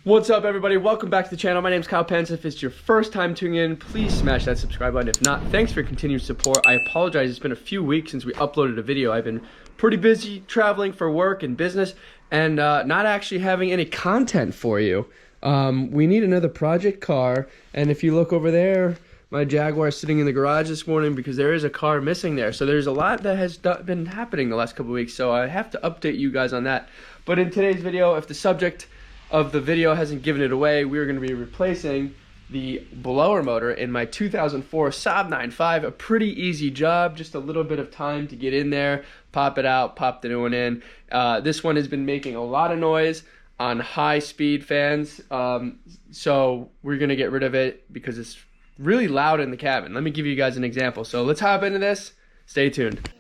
What's up, everybody? Welcome back to the channel. My name is Cowl. If it's your first time tuning in, please smash that subscribe button. If not, thanks for your continued support. I apologize, it's been a few weeks since we uploaded a video. I've been pretty busy traveling for work and business and not actually having any content for you. We need another project car, and if you look over there, my Jaguar is sitting in the garage this morning because there is a car missing there. So there's a lot that has been happening the last couple of weeks, so I have to update you guys on that. But in today's video, if the subject of the video hasn't given it away, we're going to be replacing the blower motor in my 2004 Saab 9.5. A pretty easy job, just a little bit of time to get in there, pop it out, pop the new one in. This one has been making a lot of noise on high speed fans, so we're going to get rid of it because it's really loud in the cabin. Let me give you guys an example. So let's hop into this. Stay tuned.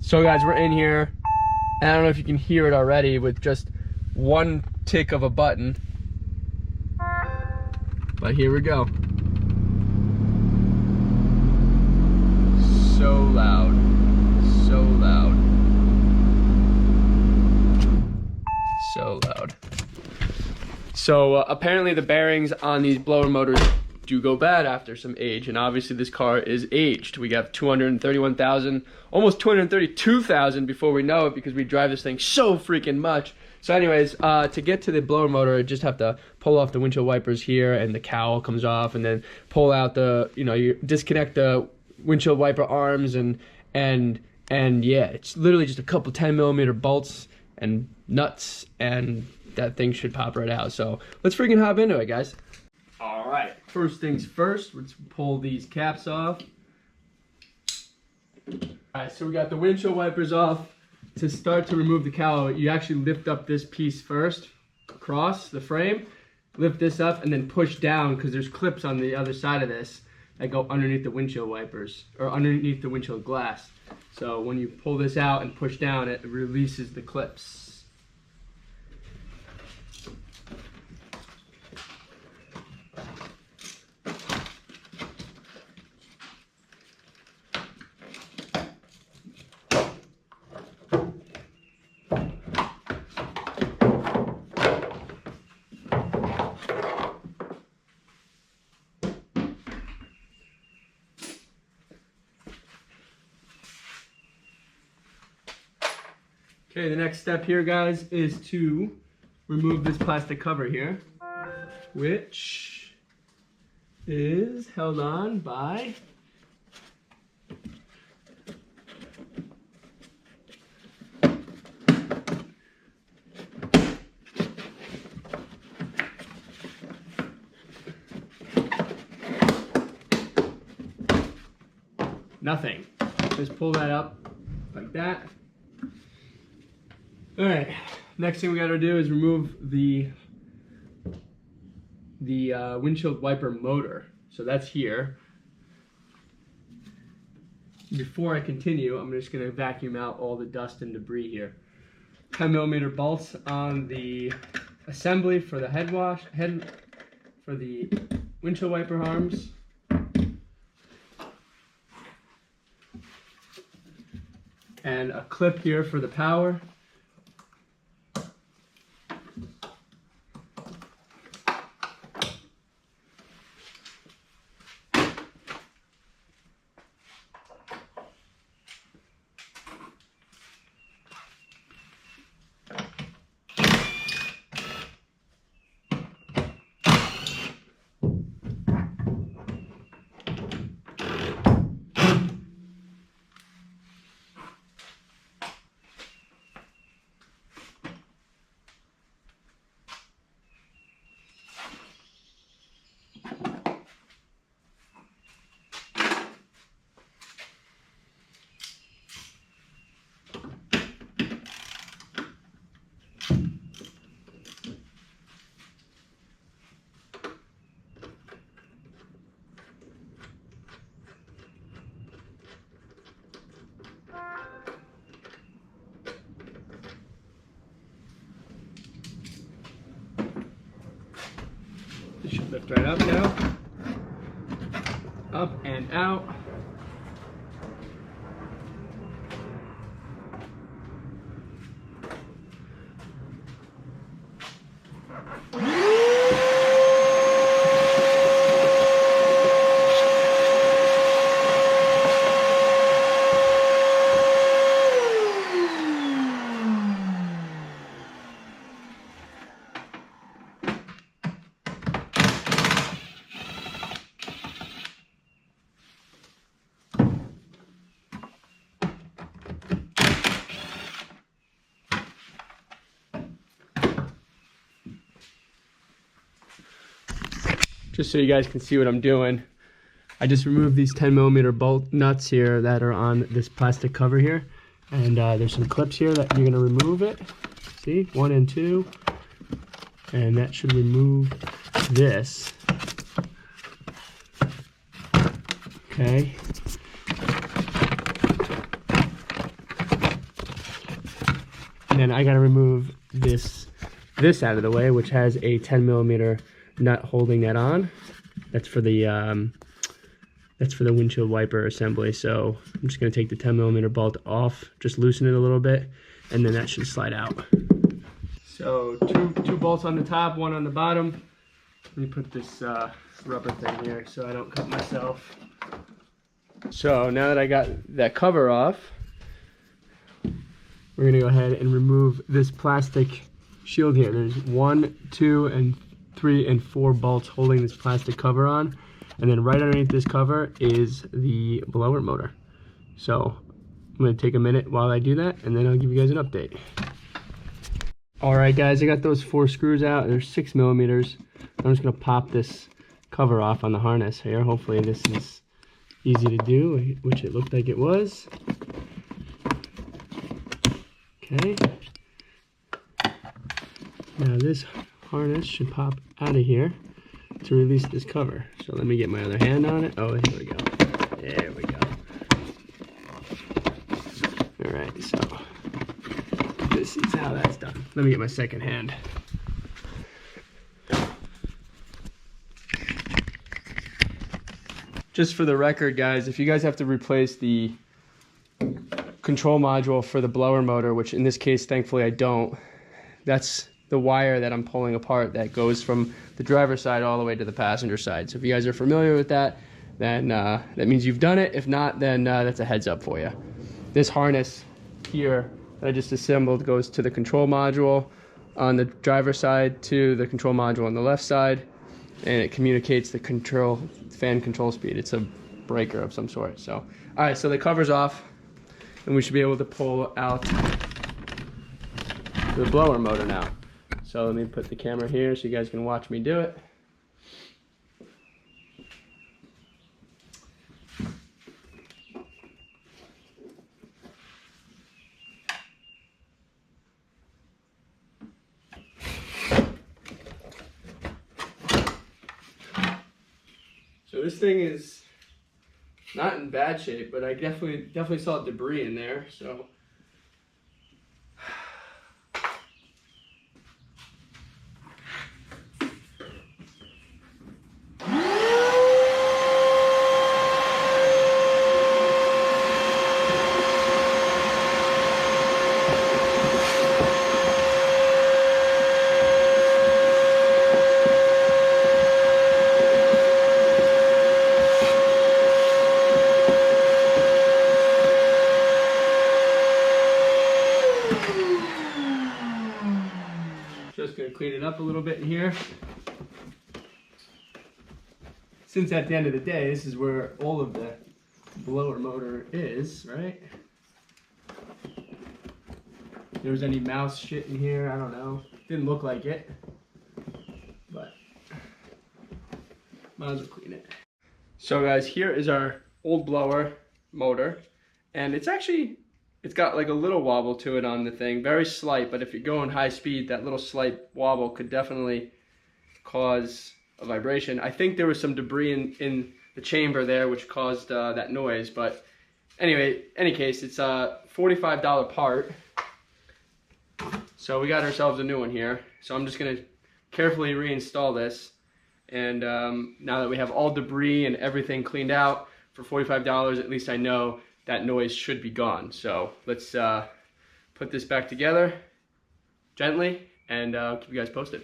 So guys, we're in here, and I don't know if you can hear it already with just one tick of a button, but here we go. So loud, so loud, so loud. So apparently the bearings on these blower motors do go bad after some age, and obviously this car is aged. We got 231,000, almost 232,000 before we know it, because we drive this thing so freaking much. So anyways, to get to the blower motor, I just have to pull off the windshield wipers here, and the cowl comes off, and then pull out the, you disconnect the windshield wiper arms, and yeah, it's literally just a couple 10mm bolts and nuts, and that thing should pop right out. So let's freaking hop into it, guys. All right, first things first, let's pull these caps off. All right, so we got the windshield wipers off. To start to remove the cowl, you actually lift up this piece first, across the frame, lift this up, and then push down, because there's clips on the other side of this that go underneath the windshield wipers, or underneath the windshield glass. So when you pull this out and push down, it releases the clips. Okay, the next step here, guys, is to remove this plastic cover here, which is held on by nothing. Just pull that up like that. All right, next thing we gotta do is remove the windshield wiper motor. So that's here. Before I continue, I'm just gonna vacuum out all the dust and debris here. 10mm bolts on the assembly for the for the windshield wiper arms. And a clip here for the power. This should lift right up now. Up and out. Just so you guys can see what I'm doing, I just removed these 10mm bolt nuts here that are on this plastic cover here. And there's some clips here that you're gonna remove it. See, 1 and 2. And that should remove this. Okay. And then I gotta remove this out of the way, which has a 10mm nut holding that on. That's for the windshield wiper assembly. So I'm just gonna take the 10mm bolt off, just loosen it a little bit, and then that should slide out. So two bolts on the top, 1 on the bottom. Let me put this rubber thing here so I don't cut myself. So now that I got that cover off, we're gonna go ahead and remove this plastic shield here. There's 1, 2, and 3 and 4 bolts holding this plastic cover on, and then right underneath this cover is the blower motor. So I'm going to take a minute while I do that, and then I'll give you guys an update. Alright guys, I got those 4 screws out. They're 6mm. I'm just going to pop this cover off on the harness here. Hopefully this is easy to do, which it looked like it was. Okay. Now this harness should pop out of here to release this cover. So let me get my other hand on it. Oh, here we go. There we go. Alright, so this is how that's done. Let me get my second hand. Just for the record, guys, if you guys have to replace the control module for the blower motor, which in this case, thankfully I don't, that's the wire that I'm pulling apart that goes from the driver's side all the way to the passenger side. So if you guys are familiar with that, then that means you've done it. If not, then that's a heads up for you. This harness here that I just assembled goes to the control module on the driver's side to the control module on the left side, and it communicates the fan control speed. It's a breaker of some sort. So, all right, so the cover's off, and we should be able to pull out the blower motor now. So let me put the camera here so you guys can watch me do it. So this thing is not in bad shape, but I definitely saw debris in there, so. Just gonna clean it up a little bit in here. Since at the end of the day, this is where all of the blower motor is, right? If there was any mouse shit in here, I don't know. Didn't look like it, but might as well clean it. So guys, here is our old blower motor, and it's got like a little wobble to it on the thing, very slight, but if you're going high speed, that little slight wobble could definitely cause a vibration. I think there was some debris in the chamber there which caused that noise, but anyway, any case, it's a $45 part. So we got ourselves a new one here. So I'm just gonna carefully reinstall this. And now that we have all debris and everything cleaned out for $45, at least I know that noise should be gone. So let's put this back together gently, and I'll keep you guys posted.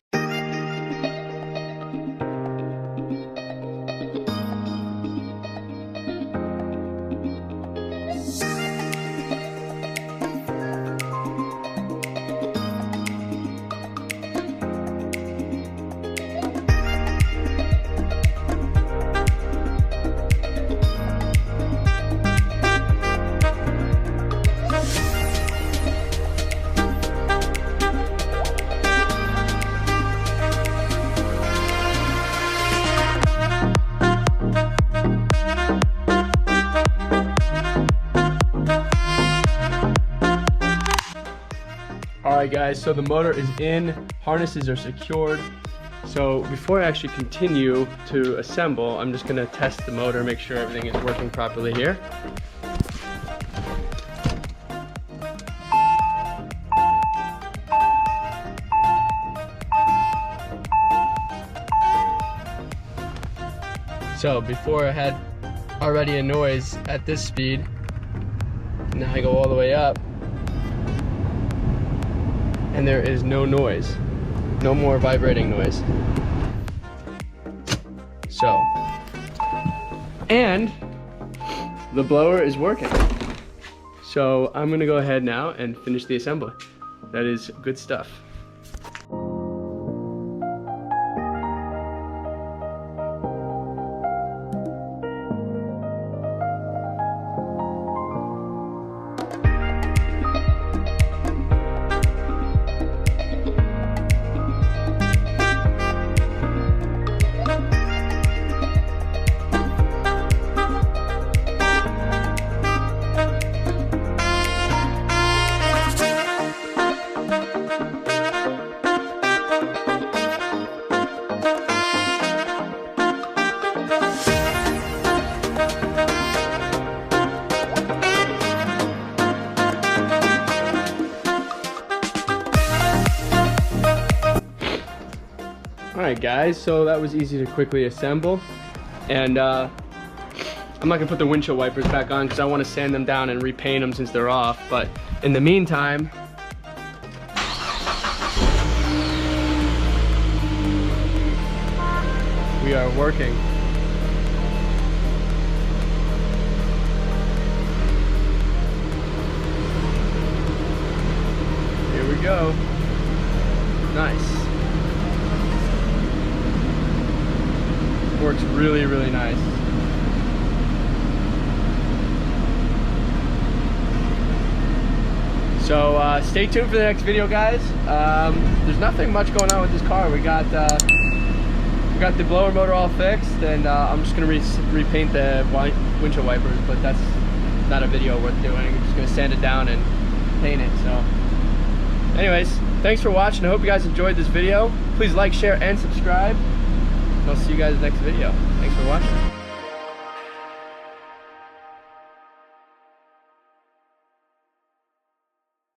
Alright guys, so the motor is in, harnesses are secured. So before I actually continue to assemble, I'm just going to test the motor, make sure everything is working properly here. So before I had already a noise at this speed, now I go all the way up, and there is no noise, no more vibrating noise. So, and the blower is working. So I'm gonna go ahead now and finish the assembly. That is good stuff. Alright guys, so that was easy to quickly assemble, and I'm not gonna put the windshield wipers back on because I want to sand them down and repaint them since they're off, but in the meantime we are working. Here we go. Nice. Works really, really nice. So stay tuned for the next video, guys. There's nothing much going on with this car. We got the blower motor all fixed, and I'm just gonna repaint the windshield wipers, but that's not a video worth doing. I'm just gonna sand it down and paint it. So anyways, thanks for watching. I hope you guys enjoyed this video. Please like, share, and subscribe. I'll see you guys next video. Thanks for watching.